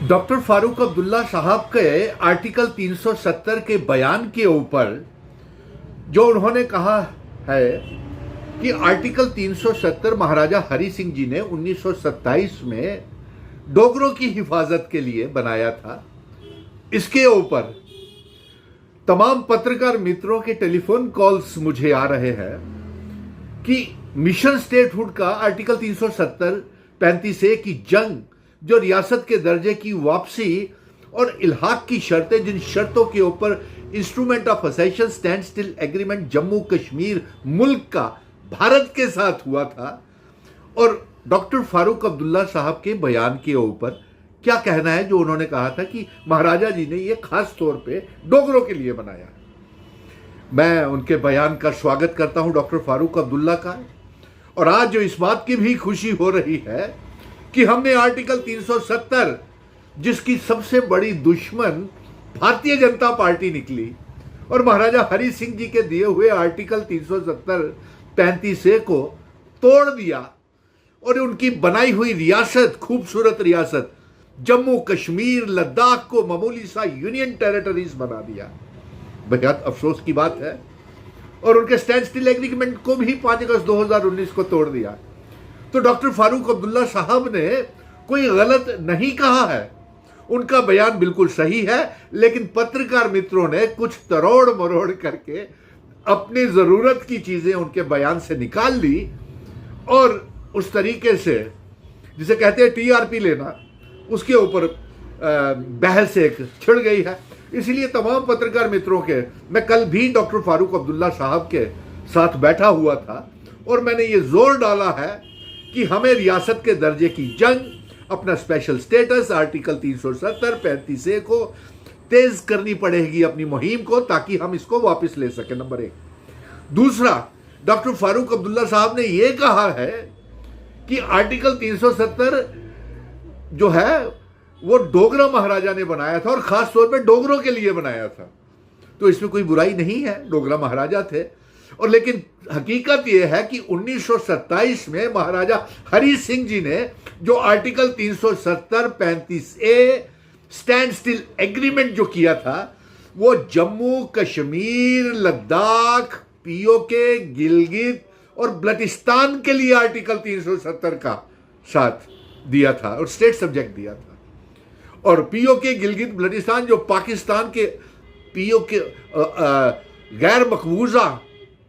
Doctor Farooq Abdullah साहब के article 370 के बयान के ऊपर जो उन्होंने कहा है कि आर्टिकल 370 महाराजा हरि सिंह जी ने 1927 में डोगरों की हिफाजत के लिए बनाया था। इसके ऊपर तमाम पत्रकार मित्रों के टेलीफोन कॉल्स मुझे आ रहे हैं कि मिशन स्टेटहुड का आर्टिकल 370 35A की जंग, जो रियासत के दर्जे की वापसी और इल्हाक की शर्तें, जिन शर्तों के ऊपर instrument of accession standstill agreement Jammu Kashmir मुल्क का भारत के साथ हुआ था, और डॉक्टर फारूक अब्दुल्ला साहब के बयान के ऊपर क्या कहना है जो उन्होंने कहा था कि महाराजा जी ने यह खास तौर पे डोगरों के लिए बनाया। मैं उनके बयान का स्वागत करता हूं, डॉक्टर फारूक अब्दुल्ला का। और आज जो इस बात की भी खुशी हो रही है कि हमने आर्टिकल 370, जिसकी सबसे बड़ी दुश्मन भारतीय जनता पार्टी निकली, और महाराजा हरि सिंह जी के दिए हुए आर्टिकल 370 35A को तोड़ दिया और उनकी बनाई हुई रियासत, खूबसूरत रियासत जम्मू कश्मीर लद्दाख को मामूली सा यूनियन टेरिटरीज बना दिया। बेहद अफसोस की बात है। और उनके स्टैंड स्टिल एग्रीमेंट को भी 5 अगस्त 2019 को तोड़ दिया। तो डॉक्टर फारूक अब्दुल्ला साहब ने कोई गलत नहीं कहा है, उनका बयान बिल्कुल सही है, लेकिन पत्रकार मित्रों ने कुछ तरोड़ मरोड़ करके अपनी जरूरत की चीजें उनके बयान से निकाल ली और उस तरीके से, जिसे कहते हैं टीआरपी लेना, उसके ऊपर बहस एक छिड़ गई है। इसलिए तमाम पत्रकार मित्रों के, मैं कल भी डॉक्टर फारूक अब्दुल्ला साहब के साथ बैठा हुआ था और मैंने ये जोर डाला है कि हमें रियासत के दर्जे की जंग, अपना स्पेशल स्टेटस, आर्टिकल 370 35A को तेज करनी पड़ेगी, अपनी मुहिम को, ताकि हम इसको वापस ले सकें। नंबर 1। दूसरा, डॉक्टर फारूक अब्दुल्ला साहब ने यह कहा है कि आर्टिकल 370 जो है वो डोगरा महाराजा ने बनाया था और खास तौर पे डोगरों के लिए बनाया था। तो इसमें कोई बुराई नहीं है, डोगरा महाराजा थे। और लेकिन हकीकत यह है कि 1927 में महाराजा हरि सिंह जी ने जो article 370 35A stand still agreement जो किया था, वो जम्मू कश्मीर लद्दाख पीओके गिलगित और बल्टिस्तान के लिए आर्टिकल 370 का साथ दिया था और स्टेट सब्जेक्ट दिया था। और पीओके गिलगित बल्टिस्तान जो पाकिस्तान के पीओके गैर मकबूजा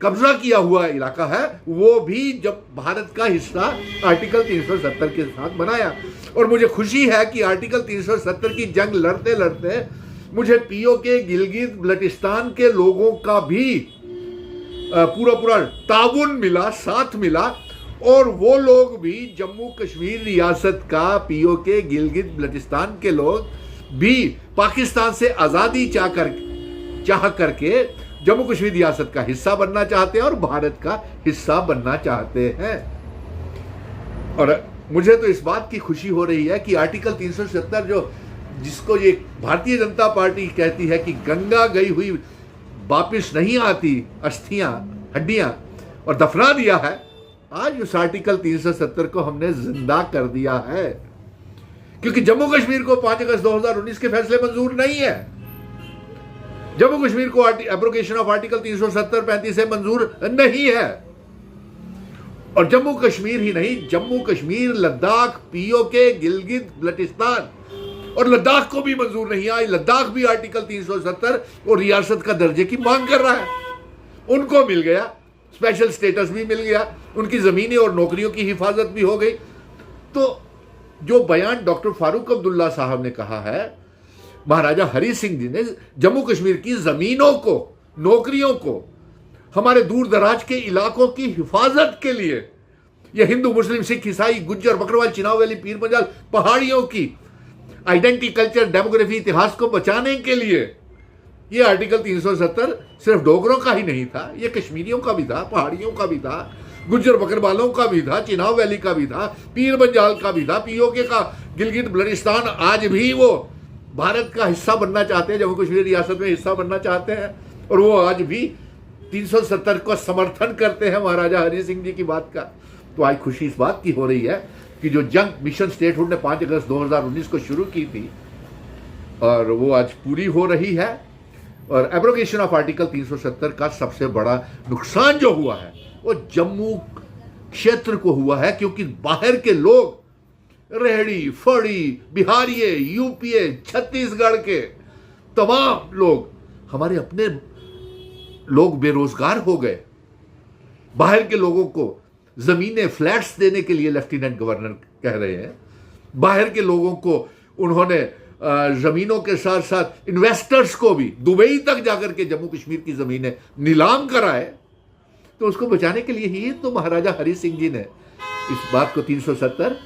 कब्जा किया हुआ इलाका है, वो भी जब भारत का हिस्सा आर्टिकल 370 के साथ बनाया। और मुझे खुशी है कि आर्टिकल 370 की जंग लड़ते लड़ते मुझे पीओके गिलगित बल्टिस्तान के लोगों का भी पूरा ताउन मिला, साथ मिला, और वो लोग भी जम्मू कश्मीर रियासत का पीओके गिलगित बल्टिस्तान के लोग भी पाकिस्तान से आजादी चाह करके जम्मू कश्मीर रियासत का हिस्सा बनना चाहते हैं और भारत का हिस्सा बनना चाहते हैं। और मुझे तो इस बात की खुशी हो रही है कि आर्टिकल 370 जिसको ये भारतीय जनता पार्टी कहती है कि गंगा गई हुई वापिस नहीं आती, अस्थियां हड्डियां, और दफना दिया है, आज उस आर्टिकल 370 को हमने जिंदा कर दिया है। क्योंकि जम्मू कश्मीर को 5 अगस्त 2019 के फैसले मंजूर नहीं है। जम्मू कश्मीर को एब्रोगेशन ऑफ आर्टिकल 370 35A मंजूर नहीं है। और जम्मू कश्मीर ही नहीं, जम्मू कश्मीर लद्दाख पीओके गिलगित बल्टिस्तान और लद्दाख को भी मंजूर नहीं आई। लद्दाख भी आर्टिकल 370 और रियासत का दर्जे की मांग कर रहा है। उनको मिल गया, स्पेशल स्टेटस भी मिल गया, उनकी जमीनें और नौकरियों की हिफाजत भी हो गई। तो जो बयान डॉक्टर फारूक अब्दुल्ला साहब ने कहा है, महाराजा हरि सिंह जी ने जम्मू कश्मीर की जमीनों को, नौकरियों को, हमारे दूर दराज के इलाकों की हिफाजत के लिए, यह हिंदू मुस्लिम सिख ईसाई गुज्जर बकरवाल चिनाव वैली पीर पंजाल पहाड़ियों की आइडेंटिटी कल्चर डेमोग्राफी इतिहास को बचाने के लिए, ये आर्टिकल 370 सिर्फ डोगरों का ही नहीं था, ये कश्मीरियों का भी था, पहाड़ियों का भी था, गुज्जर बकरवालों का भी था, चिनाव वैली का भी था, पीर बंजाल का भी था, पीओके का गिलगित बल्टिस्तान आज भी वो भारत का हिस्सा बनना चाहते हैं, जम्मू कश्मीर रियासत में हिस्सा बनना चाहते हैं, और वो आज भी 370 को समर्थन करते हैं महाराजा हरि सिंह जी की बात का। तो आज खुशी इस बात की हो रही है कि जो जंग मिशन स्टेटहुड ने 5 अगस्त 2019 को शुरू की थी, और वो आज पूरी हो रही है। और एब्रोगेशन ऑफ आर्टिकल 370 का सबसे बड़ा नुकसान जो हुआ है वो जम्मू क्षेत्र को हुआ है, क्योंकि बाहर के लोग, रेहड़ी फड़ी, बिहारिये, यूपीए, छत्तीसगढ़ के तमाम लोग, हमारे अपने लोग बेरोजगार हो गए। बाहर के लोगों को जमीनें, फ्लैट्स देने के लिए लेफ्टिनेंट गवर्नर कह रहे हैं। बाहर के लोगों को उन्होंने जमीनों के साथ साथ इन्वेस्टर्स को भी दुबई तक जाकर के जम्मू कश्मीर की जमीनें नीलाम कराए। तो उसको बचाने के लिए ही तो महाराजा हरि सिंह जी ने इस बात को 370,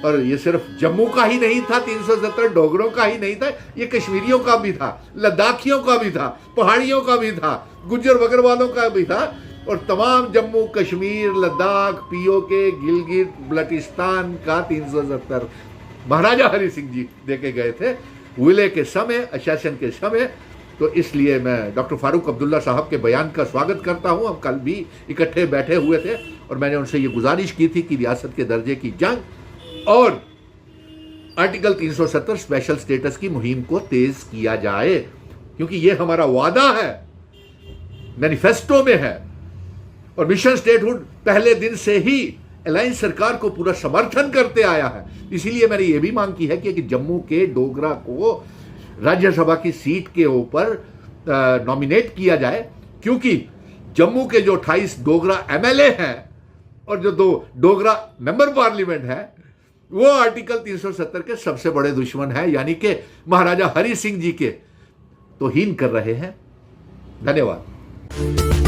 और ये सिर्फ जम्मू का ही नहीं था, 370 डोगरों का ही नहीं था, ये कश्मीरियों का भी था, लद्दाखियों का भी था, पहाड़ियों का भी था, गुज्जर बकरवालों का भी था, और तमाम जम्मू कश्मीर, लद्दाख, पीओके, गिलगित बल्टिस्तान का 370 महाराजा हरि सिंह जी देके गए थे विले के समय, अशासन के समय। तो इसलिए मैं डॉक्टर फारूक अब्दुल्ला साहब के बयान का स्वागत करता हूं। हम कल भी इकट्ठे बैठे हुए थे और मैंने उनसे ये गुजारिश की थी कि रियासत के दर्जे की जंग और आर्टिकल 370 स्पेशल स्टेटस की मुहिम को तेज किया जाए, क्योंकि ये हमारा वादा है, मैनिफेस्टो में है, और मिशन स्टेटहुड पहले दिन से ही अलायंस सरकार को पूरा समर्थन करते आया है। इसीलिए मैंने ये भी मांग की है कि जम्मू के डोगरा को राज्यसभा की सीट के ऊपर नॉमिनेट किया जाए, क्योंकि जम्मू के जो 28 डोगरा एमएलए हैं और जो 2 डोगरा मेंबर पार्लियामेंट है, वो आर्टिकल 370 के सबसे बड़े दुश्मन है, यानी कि महाराजा हरि सिंह जी के तौहीन कर रहे हैं। धन्यवाद।